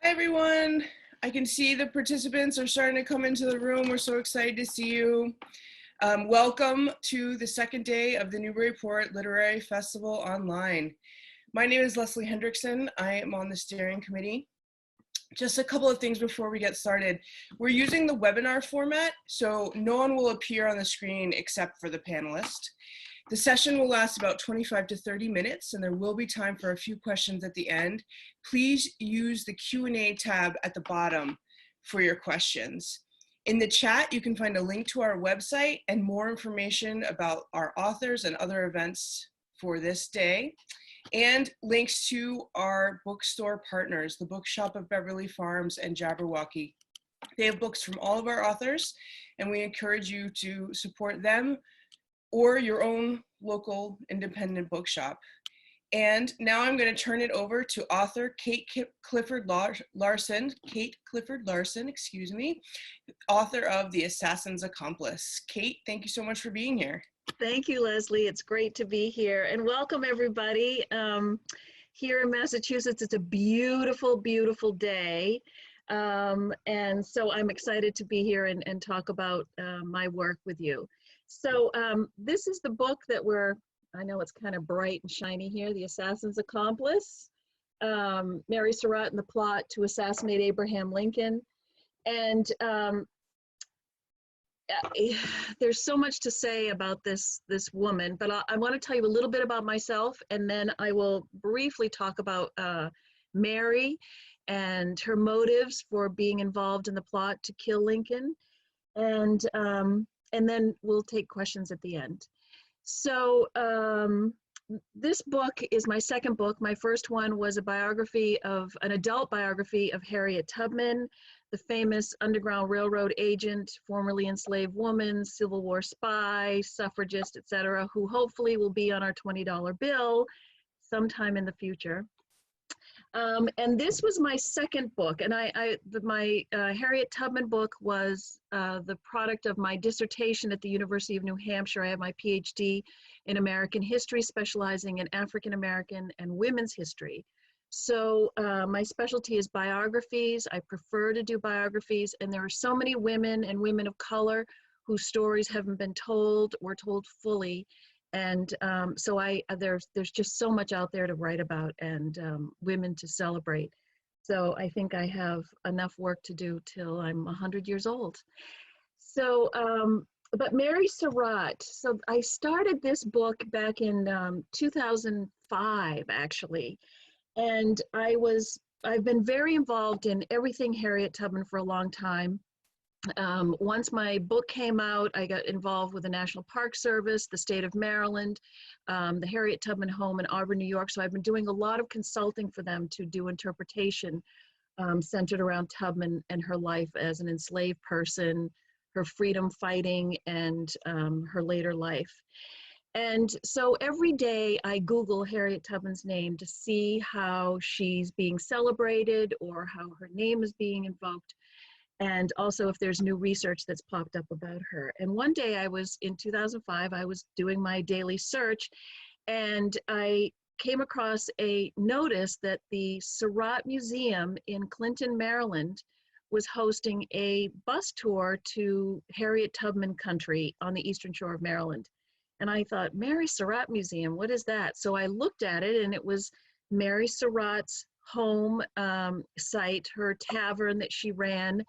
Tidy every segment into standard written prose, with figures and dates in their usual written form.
Hi, everyone. I can see the participants are starting to come into the room. We're so excited to see you. Welcome to the second day of the Newburyport Literary Festival online. My name is Leslie Hendrickson. I am on the steering committee. Just a couple of things before we get started. We're using the webinar format, so no one will appear on the screen except for the panelist. The session will last about 25 to 30 minutes, and there will be time for a few questions at the end. Please use the Q&A tab at the bottom for your questions. In the chat, you can find a link to our website and more information about our authors and other events for this day, and links to our bookstore partners, the Bookshop of Beverly Farms and Jabberwocky. They have books from all of our authors, and we encourage you to support them or your own local independent bookshop. And now I'm going to turn it over to author Kate Clifford Larson, excuse me, author of The Assassin's Accomplice. Kate, thank you so much for being here. Thank you, Leslie. It's great to be here, and welcome everybody. Here in Massachusetts, it's a beautiful, beautiful day. And so I'm excited to be here and talk about my work with you. So this is the book that I know it's kind of bright and shiny here, The Assassin's Accomplice. Mary Surratt and the plot to assassinate Abraham Lincoln. And there's so much to say about this woman, but I want to tell you a little bit about myself, and then I will briefly talk about Mary and her motives for being involved in the plot to kill Lincoln, and then we'll take questions at the end. So this book is my second book. My first one was an adult biography of Harriet Tubman, the famous Underground Railroad agent, formerly enslaved woman, Civil War spy, suffragist, etc., who hopefully will be on our $20 bill sometime in the future. And this was my second book, and my Harriet Tubman book was the product of my dissertation at the University of New Hampshire. I have my PhD in American history, specializing in African American and women's history. So my specialty is biographies. I prefer to do biographies, and there are so many women and women of color whose stories haven't been told or told fully. And so there's just so much out there to write about and women to celebrate. So I think I have enough work to do till I'm 100 years old. So, but Mary Surratt, so I started this book back in 2005, actually. And I've been very involved in everything Harriet Tubman for a long time. Once my book came out, I got involved with the National Park Service, the state of Maryland, the Harriet Tubman home in Auburn, New York. So I've been doing a lot of consulting for them to do interpretation centered around Tubman and her life as an enslaved person, her freedom fighting, and her later life. And so every day I Google Harriet Tubman's name to see how she's being celebrated or how her name is being invoked, and also if there's new research that's popped up about her. And one day in 2005, I was doing my daily search, and I came across a notice that the Surratt Museum in Clinton, Maryland, was hosting a bus tour to Harriet Tubman country on the eastern shore of Maryland. And I thought, Mary Surratt Museum, what is that? So I looked at it, and it was Mary Surratt's home site, her tavern that she ran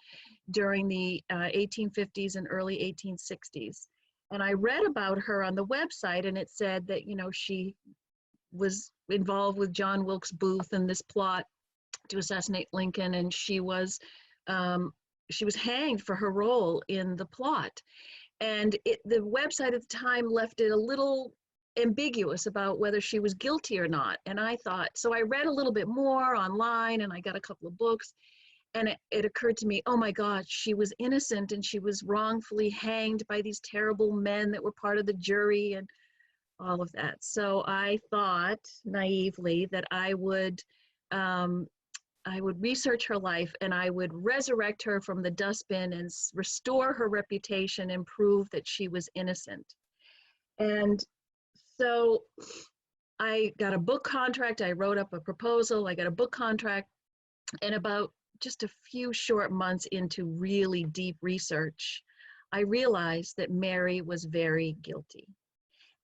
during the 1850s and early 1860s. And I read about her on the website, and it said that, you know, she was involved with John Wilkes Booth in this plot to assassinate Lincoln, and she was hanged for her role in the plot. And the website at the time left it a little ambiguous about whether she was guilty or not. And I thought, so I read a little bit more online, and I got a couple of books, and it occurred to me, oh my God, she was innocent, and she was wrongfully hanged by these terrible men that were part of the jury and all of that. So I thought naively that I would research her life, and I would resurrect her from the dustbin and restore her reputation and prove that she was innocent. And so I got a book contract. I wrote up a proposal. I got a book contract. And about just a few short months into really deep research, I realized that Mary was very guilty.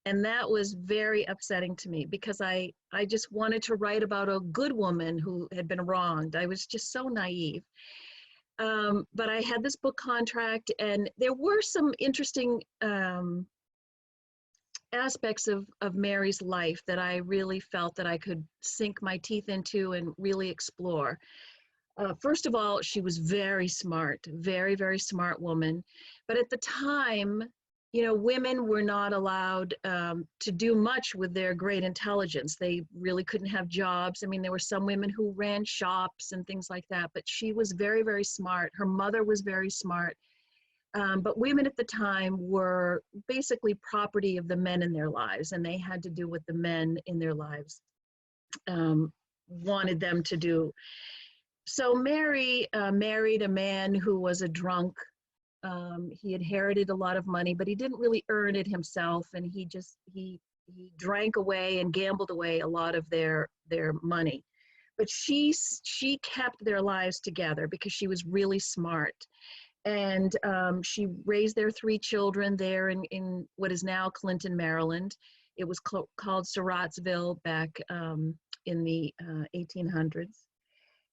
And that was very upsetting to me because I just wanted to write about a good woman who had been wronged. I was just so naive. But I had this book contract, and there were some interesting aspects of Mary's life that I really felt that I could sink my teeth into and really explore. First of all, she was very smart, very, very smart woman. But at the time, you know, women were not allowed to do much with their great intelligence. They really couldn't have jobs. I mean, there were some women who ran shops and things like that, but she was very, very smart. Her mother was very smart. But women at the time were basically property of the men in their lives, and they had to do what the men in their lives wanted them to do. So Mary married a man who was a drunk. He inherited a lot of money, but he didn't really earn it himself, and he drank away and gambled away a lot of their money. But she kept their lives together because she was really smart. And she raised their 3 children there in what is now Clinton, Maryland. It was called Surrattsville back in the 1800s.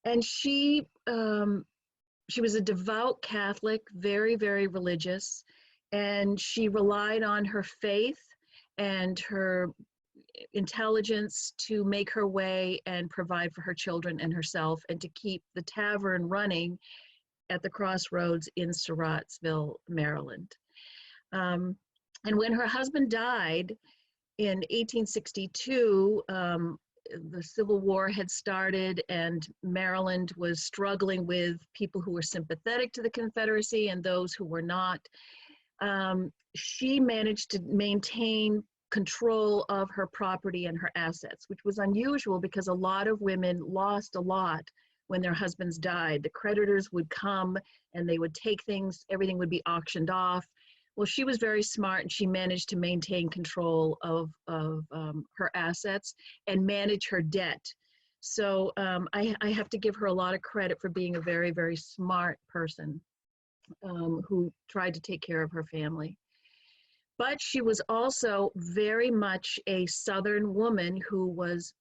And she was a devout Catholic, very, very religious, and she relied on her faith and her intelligence to make her way and provide for her children and herself, and to keep the tavern running at the crossroads in Surrattsville, Maryland. And when her husband died in 1862, the Civil War had started, and Maryland was struggling with people who were sympathetic to the Confederacy and those who were not. She managed to maintain control of her property and her assets, which was unusual because a lot of women lost a lot when their husbands died. The creditors would come and they would take things, everything would be auctioned off. Well, she was very smart, and she managed to maintain control of her assets and manage her debt. So I have to give her a lot of credit for being a very, very smart person who tried to take care of her family. But she was also very much a Southern woman who was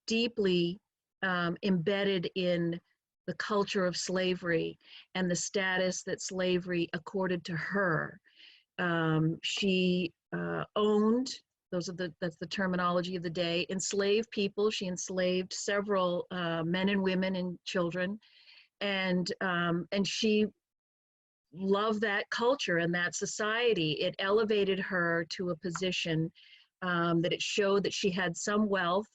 deeply embedded in the culture of slavery and the status that slavery accorded to her. She owned, that's the terminology of the day, enslaved people. She enslaved several men and women and children, and she loved that culture and that society. It elevated her to a position that it showed that she had some wealth,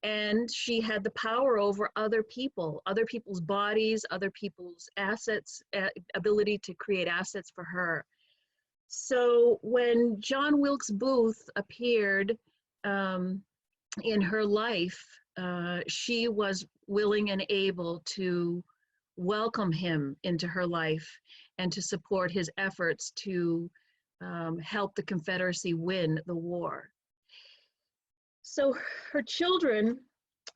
and she had the power over other people, other people's bodies, other people's assets, ability to create assets for her. So when John Wilkes Booth appeared in her life, she was willing and able to welcome him into her life and to support his efforts to help the Confederacy win the war. So her children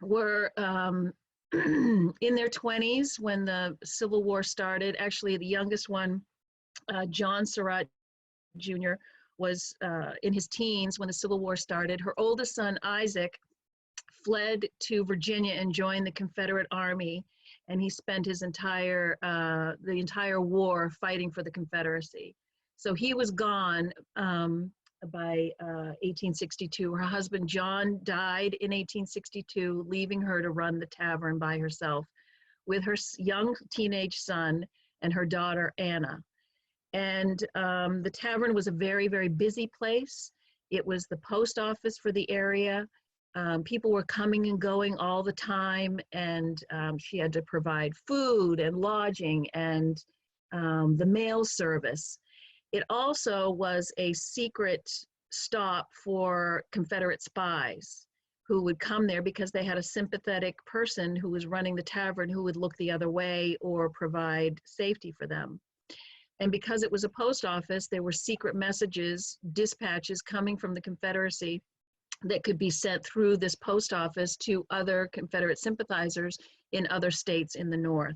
were in their 20s when the Civil War started. Actually, the youngest one, John Surratt Jr., was in his teens when the Civil War started. Her oldest son, Isaac, fled to Virginia and joined the Confederate Army, and he spent his the entire war fighting for the Confederacy. So he was gone by 1862. Her husband, John, died in 1862, leaving her to run the tavern by herself with her young teenage son and her daughter, Anna. And the tavern was a very, very busy place. It was the post office for the area. People were coming and going all the time, and she had to provide food and lodging and the mail service. It also was a secret stop for Confederate spies who would come there because they had a sympathetic person who was running the tavern who would look the other way or provide safety for them. And because it was a post office, there were secret messages, dispatches coming from the Confederacy that could be sent through this post office to other Confederate sympathizers in other states in the North.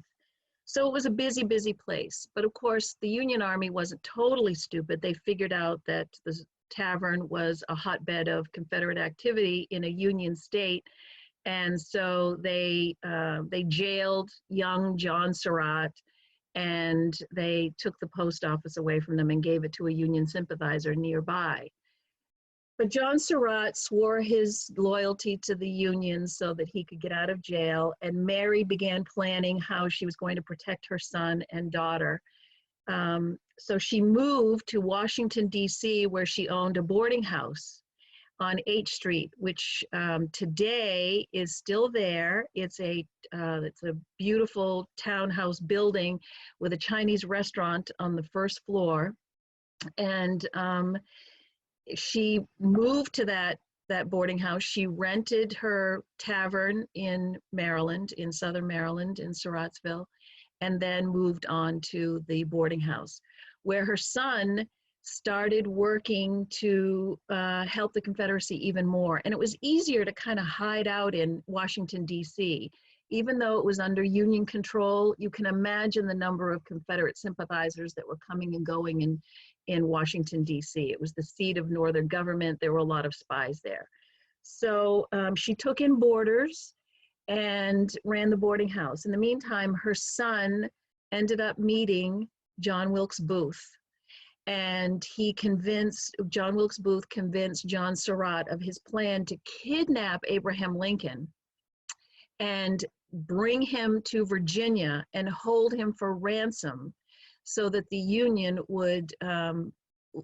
So it was a busy, busy place. But of course, the Union Army wasn't totally stupid. They figured out that the tavern was a hotbed of Confederate activity in a Union state. And so they jailed young John Surratt, and they took the post office away from them and gave it to a Union sympathizer nearby. But John Surratt swore his loyalty to the Union so that he could get out of jail, and Mary began planning how she was going to protect her son and daughter. So she moved to Washington, D.C., where she owned a boarding house on H Street, which today is still there. It's a beautiful townhouse building with a Chinese restaurant on the first floor. And she moved to that boarding house. She rented her tavern in Maryland, in Southern Maryland, in Surrattsville, and then moved on to the boarding house, where her son started working to help the Confederacy even more. And it was easier to kind of hide out in Washington, D.C. Even though it was under Union control, you can imagine the number of Confederate sympathizers that were coming and going in Washington, D.C. It was the seat of Northern government. There were a lot of spies there. So she took in boarders and ran the boarding house. In the meantime, her son ended up meeting John Wilkes Booth. And John Wilkes Booth convinced John Surratt of his plan to kidnap Abraham Lincoln and bring him to Virginia and hold him for ransom so that the Union would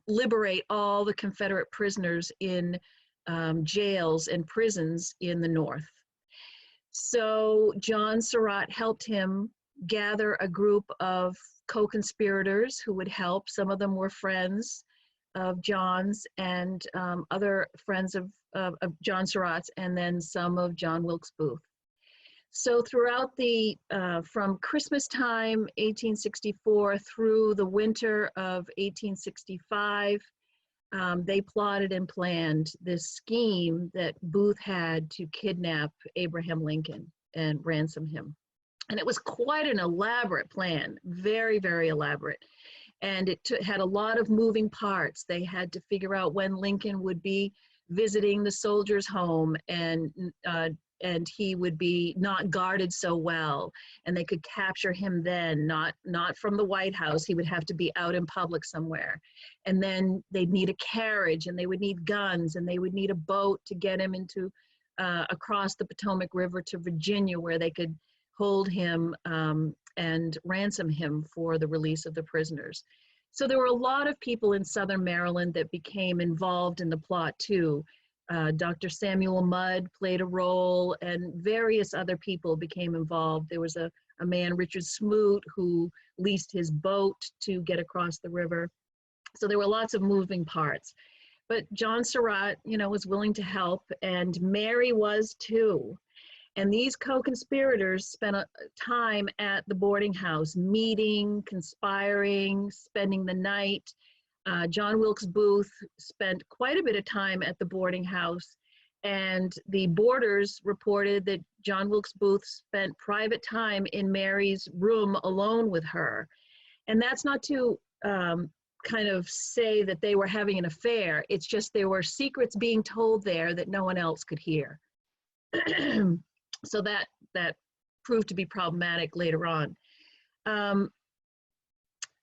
liberate all the Confederate prisoners in jails and prisons in the North. So John Surratt helped him gather a group of co-conspirators who would help. Some of them were friends of John's and other friends of John Surratt's, and then some of John Wilkes Booth. So throughout from Christmas time, 1864, through the winter of 1865, they plotted and planned this scheme that Booth had to kidnap Abraham Lincoln and ransom him. And it was quite an elaborate plan, very, very elaborate. And it had a lot of moving parts. They had to figure out when Lincoln would be visiting the soldiers' home, and he would be not guarded so well, and they could capture him then, not from the White House. He would have to be out in public somewhere. And then they'd need a carriage, and they would need guns, and they would need a boat to get him into across the Potomac River to Virginia, where they could hold him and ransom him for the release of the prisoners. So there were a lot of people in Southern Maryland that became involved in the plot too. Dr. Samuel Mudd played a role, and various other people became involved. There was a man, Richard Smoot, who leased his boat to get across the river. So there were lots of moving parts. But John Surratt, was willing to help, and Mary was too. And these co-conspirators spent time at the boarding house, meeting, conspiring, spending the night. John Wilkes Booth spent quite a bit of time at the boarding house, and the boarders reported that John Wilkes Booth spent private time in Mary's room alone with her. And that's not to kind of say that they were having an affair. It's just there were secrets being told there that no one else could hear. So that proved to be problematic later on.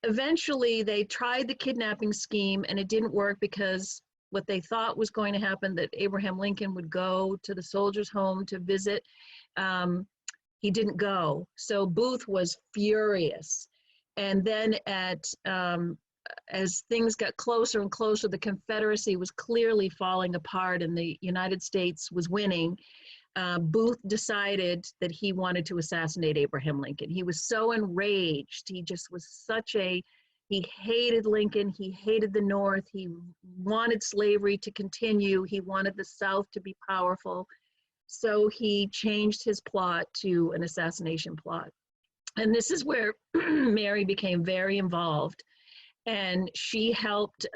Eventually, they tried the kidnapping scheme, and it didn't work because what they thought was going to happen, that Abraham Lincoln would go to the soldiers' home to visit, he didn't go. So Booth was furious. And then as things got closer and closer, the Confederacy was clearly falling apart and the United States was winning. Booth decided that he wanted to assassinate Abraham Lincoln. He was so enraged. He just was he hated Lincoln. He hated the North. He wanted slavery to continue. He wanted the South to be powerful. So he changed his plot to an assassination plot. And this is where Mary became very involved. And she helped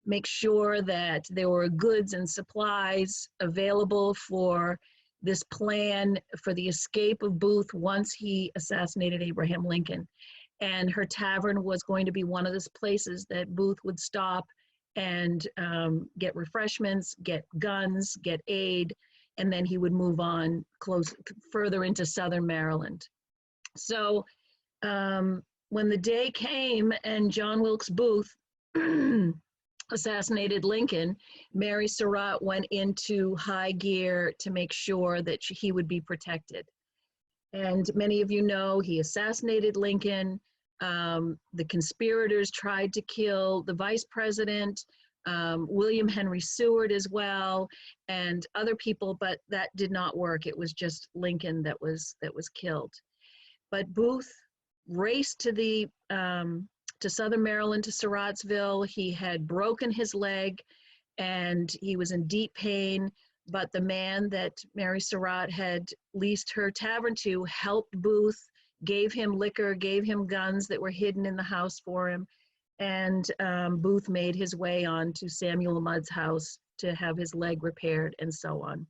make sure that there were goods and supplies available for this plan for the escape of Booth once he assassinated Abraham Lincoln. And her tavern was going to be one of those places that Booth would stop and get refreshments, get guns, get aid, and then he would move on further into Southern Maryland. So when the day came and John Wilkes Booth assassinated Lincoln, Mary Surratt went into high gear to make sure that he would be protected. And many of you know he assassinated Lincoln. The conspirators tried to kill the vice president, William Henry Seward as well, and other people, but that did not work. It was just Lincoln that was killed. But Booth raced to Southern Maryland, to Surrattsville. He had broken his leg and he was in deep pain, but the man that Mary Surratt had leased her tavern to helped Booth, gave him liquor, gave him guns that were hidden in the house for him, and Booth made his way on to Samuel Mudd's house to have his leg repaired and so on.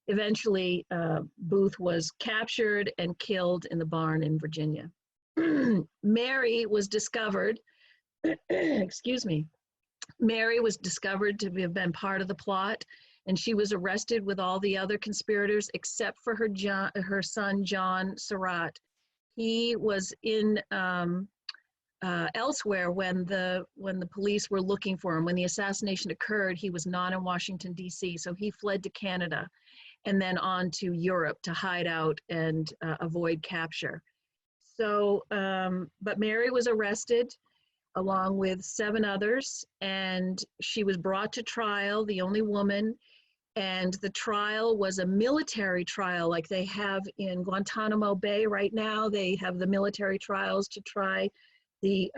Eventually, Booth was captured and killed in the barn in Virginia. Mary was discovered, excuse me, Mary was discovered to have been part of the plot, and she was arrested with all the other conspirators except for her son, John Surratt. He was in elsewhere when the police were looking for him. When the assassination occurred, he was not in Washington, D.C., so he fled to Canada and then on to Europe to hide out and avoid capture. So, but Mary was arrested along with 7 others, and she was brought to trial, the only woman, and the trial was a military trial like they have in Guantanamo Bay right now. They have the military trials to try the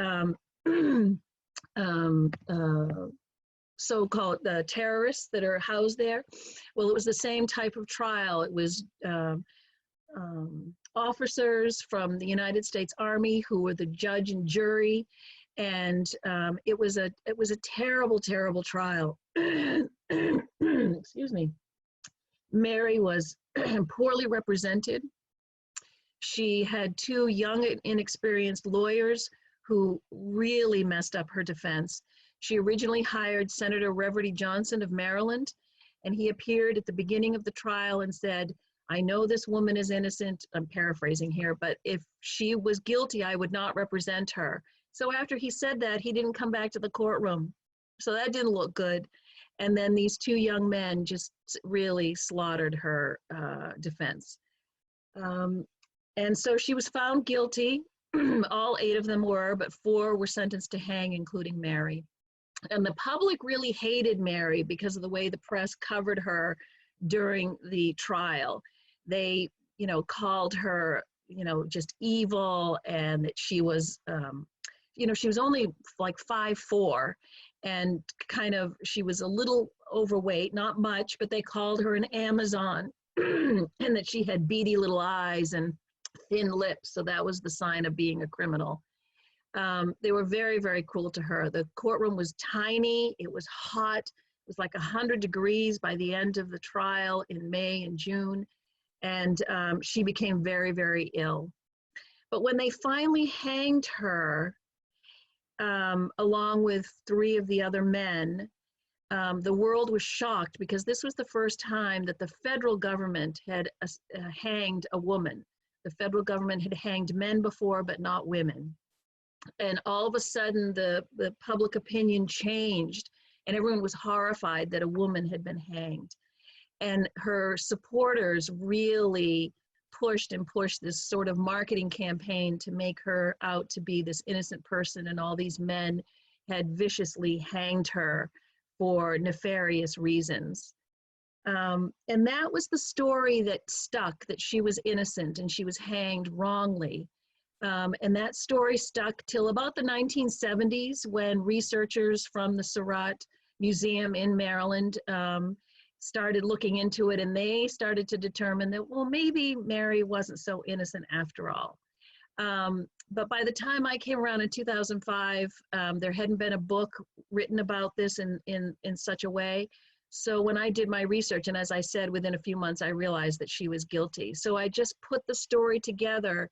so-called terrorists that are housed there. Well, it was the same type of trial. It was officers from the United States Army who were the judge and jury, and it was a terrible, terrible trial. Excuse me. Mary was poorly represented. She had 2 young, inexperienced lawyers who really messed up her defense. She originally hired Senator Reverdy Johnson of Maryland, and he appeared at the beginning of the trial and said, "I know this woman is innocent," I'm paraphrasing here, "but if she was guilty, I would not represent her." So after he said that, he didn't come back to the courtroom. So that didn't look good. And then these 2 young men just really slaughtered her defense. And so she was found guilty. All 8 of them were, but 4 were sentenced to hang, including Mary. And the public really hated Mary because of the way the press covered her during the trial. They, called her, just evil, and that she was, she was only like 5'4", and she was a little overweight, not much, but they called her an Amazon, and that she had beady little eyes and thin lips, so that was the sign of being a criminal. They were very, very cruel to her. The courtroom was tiny, it was hot, it was like 100 degrees by the end of the trial in May and June, and she became very, very ill. But when they finally hanged her, along with 3 of the other men, the world was shocked because this was the first time that the federal government had hanged a woman. The federal government had hanged men before, but not women. And all of a sudden, the public opinion changed, and everyone was horrified that a woman had been hanged. And her supporters really pushed this sort of marketing campaign to make her out to be this innocent person, and all these men had viciously hanged her for nefarious reasons. And that was the story that stuck, that she was innocent and she was hanged wrongly. And that story stuck till about the 1970s, when researchers from the Surratt Museum in Maryland started looking into it, and they started to determine that, well, maybe Mary wasn't so innocent after all. But by the time I came around in 2005, there hadn't been a book written about this in such a way. So when I did my research, and as I said, within a few months, I realized that she was guilty. So I just put the story together,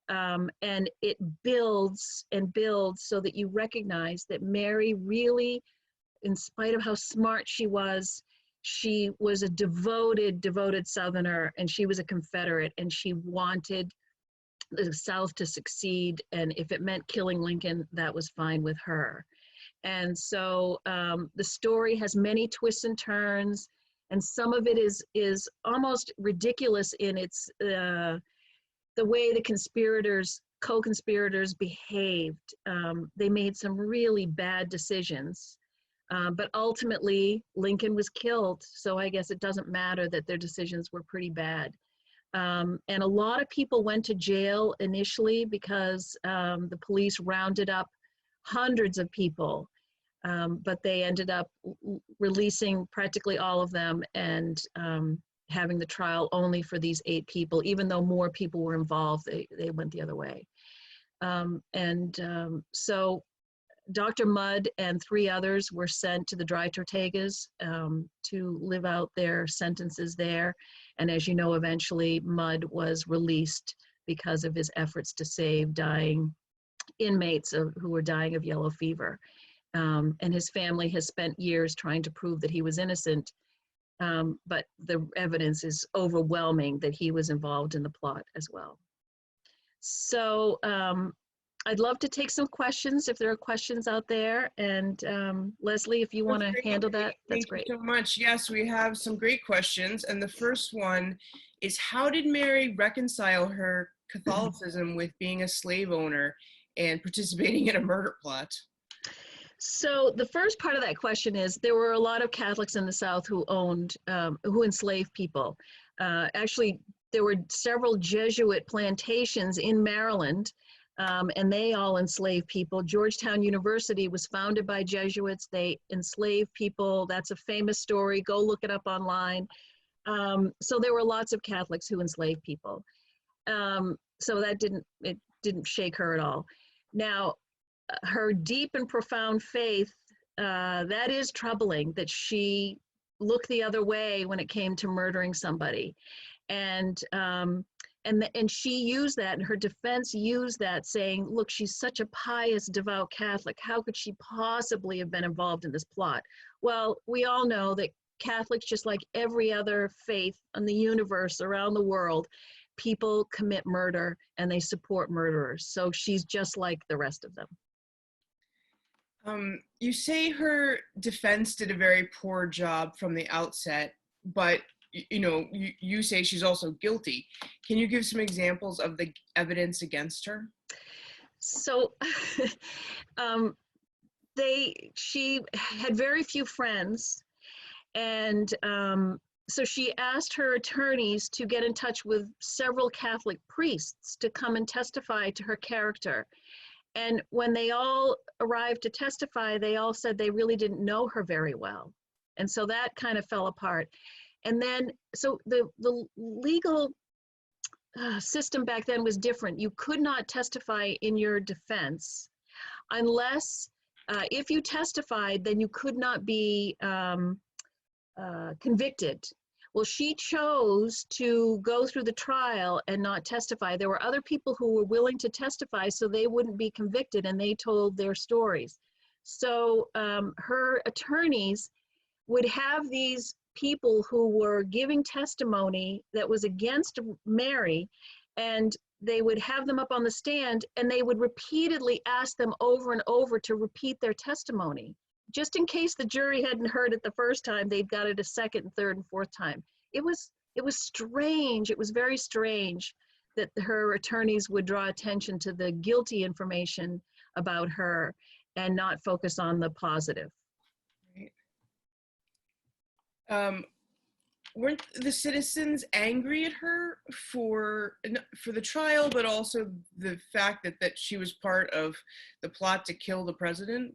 and it builds and builds so that you recognize that Mary really, in spite of how smart she was a devoted Southerner, and she was a Confederate, and she wanted the South to succeed. And if it meant killing Lincoln, that was fine with her. And so the story has many twists and turns, and some of it is almost ridiculous in its the way the co-conspirators behaved. They made some really bad decisions, but ultimately Lincoln was killed. So I guess it doesn't matter that their decisions were pretty bad. And a lot of people went to jail initially because the police rounded up hundreds of people. But they ended up releasing practically all of them and having the trial only for these 8 people. Even though more people were involved, they went the other way. So Dr. Mudd and 3 others were sent to the Dry Tortugas to live out their sentences there. And as you know, eventually Mudd was released because of his efforts to save dying inmates who were dying of yellow fever. And his family has spent years trying to prove that he was innocent, but the evidence is overwhelming that he was involved in the plot as well. So I'd love to take some questions if there are questions out there. And Leslie, if you want to handle that, that's great. Thank you so much. Yes, we have some great questions. And the first one is, how did Mary reconcile her Catholicism with being a slave owner and participating in a murder plot? So the first part of that question is, there were a lot of Catholics in the South who enslaved people. Actually, there were several Jesuit plantations in Maryland, and they all enslaved people. Georgetown University was founded by Jesuits. They enslaved people. That's a famous story. Go look it up online. So there were lots of Catholics who enslaved people. So it didn't shake her at all. Now, her deep and profound faith, that is troubling, that she looked the other way when it came to murdering somebody. And she used that, and her defense used that, saying, look, she's such a pious, devout Catholic. How could she possibly have been involved in this plot? Well, we all know that Catholics, just like every other faith in the universe around the world, people commit murder and they support murderers. So she's just like the rest of them. You say her defense did a very poor job from the outset, but you say she's also guilty. Can you give some examples of the evidence against her? So she had very few friends, and so she asked her attorneys to get in touch with several Catholic priests to come and testify to her character. And when they all arrived to testify, they all said they really didn't know her very well. And so that kind of fell apart. And then, so the legal system back then was different. You could not testify in your defense unless, if you testified, then you could not be convicted. Well, she chose to go through the trial and not testify. There were other people who were willing to testify so they wouldn't be convicted, and they told their stories. So her attorneys would have these people who were giving testimony that was against Mary, and they would have them up on the stand, and they would repeatedly ask them over and over to repeat their testimony. Just in case the jury hadn't heard it the first time, they'd got it a second, third, and fourth time. It was strange. It was very strange that her attorneys would draw attention to the guilty information about her and not focus on the positive. Right. Weren't the citizens angry at her for the trial, but also the fact that she was part of the plot to kill the president?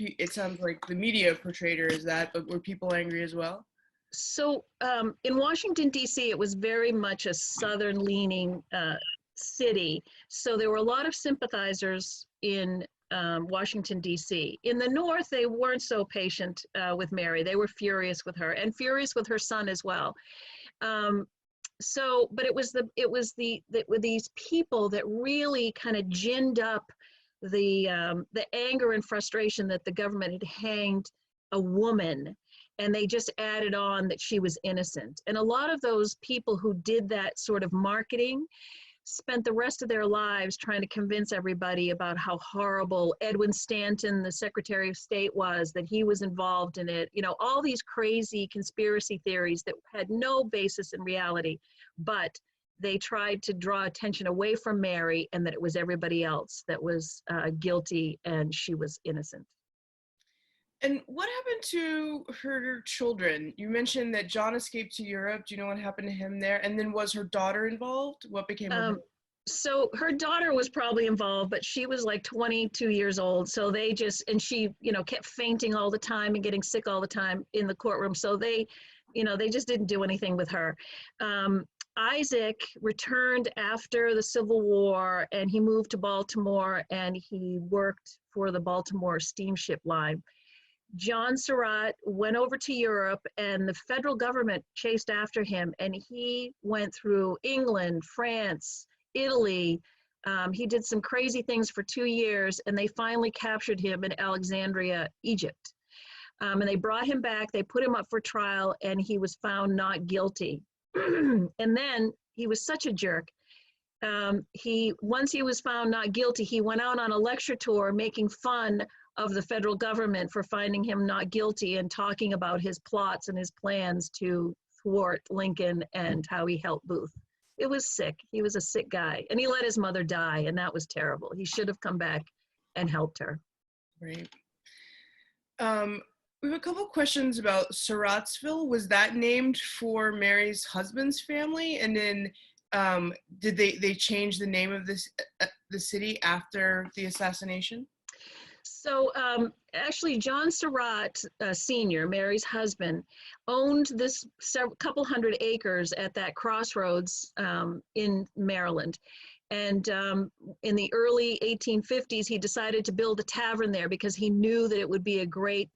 It sounds like the media portrayed her as that, but were people angry as well? So in Washington, D.C., it was very much a Southern-leaning city. So there were a lot of sympathizers in Washington, D.C. In the North, they weren't so patient with Mary. They were furious with her and furious with her son as well. But it was these people that really kind of ginned up the anger and frustration that the government had hanged a woman, and they just added on that she was innocent. And a lot of those people who did that sort of marketing spent the rest of their lives trying to convince everybody about how horrible Edwin Stanton, the Secretary of State, was, that he was involved in it. You know, all these crazy conspiracy theories that had no basis in reality, but they tried to draw attention away from Mary and that it was everybody else that was guilty and she was innocent. And what happened to her children? You mentioned that John escaped to Europe. Do you know what happened to him there? And then was her daughter involved? What became of her? So her daughter was probably involved, but she was like 22 years old. So they just, and she, you know, kept fainting all the time and getting sick all the time in the courtroom. So they, you know, they just didn't do anything with her. Isaac returned after the Civil War and he moved to Baltimore and he worked for the Baltimore steamship line. John Surratt went over to Europe and the federal government chased after him, and he went through England, France, Italy. He did some crazy things for 2 years, and they finally captured him in Alexandria, Egypt. And they brought him back, they put him up for trial, and he was found not guilty. And then he was such a jerk. Once he was found not guilty, he went out on a lecture tour making fun of the federal government for finding him not guilty and talking about his plots and his plans to thwart Lincoln and how he helped Booth. It was sick. He was a sick guy. And he let his mother die, and that was terrible. He should have come back and helped her. Right. We have a couple questions about Surrattsville. Was that named for Mary's husband's family? And then did they change the name of this the city after the assassination? So actually, John Surratt Sr., Mary's husband, owned this couple hundred acres at that crossroads in Maryland. And in the early 1850s, he decided to build a tavern there because he knew that it would be a great,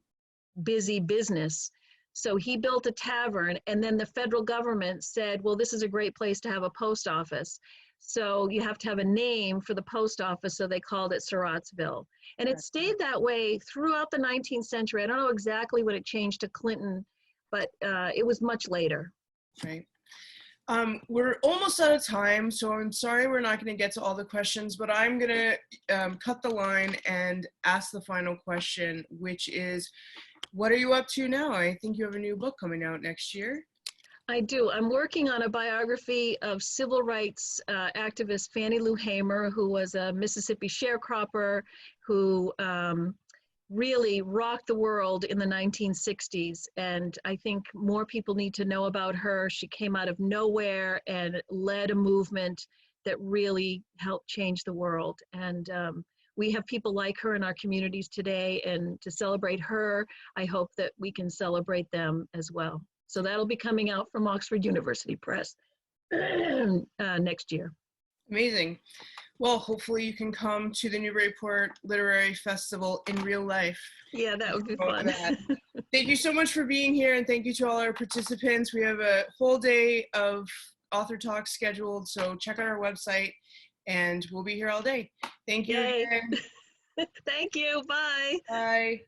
busy business. So he built a tavern, and then the federal government said, well, this is a great place to have a post office. So you have to have a name for the post office, so they called it Surrattsville. And it stayed that way throughout the 19th century. I don't know exactly when it changed to Clinton, but it was much later. Right. We're almost out of time, so I'm sorry we're not going to get to all the questions, but I'm going to cut the line and ask the final question, which is, what are you up to now? I think you have a new book coming out next year. I do. I'm working on a biography of civil rights activist Fannie Lou Hamer, who was a Mississippi sharecropper who really rocked the world in the 1960s. And I think more people need to know about her. She came out of nowhere and led a movement that really helped change the world. And we have people like her in our communities today. And to celebrate her, I hope that we can celebrate them as well. So that'll be coming out from Oxford University Press next year. Amazing. Well, hopefully you can come to the Newburyport Literary Festival in real life. Yeah, that would be fun. Thank you so much for being here, and thank you to all our participants. We have a whole day of author talks scheduled, so check out our website, and we'll be here all day. Thank you again. Thank you. Bye. Bye.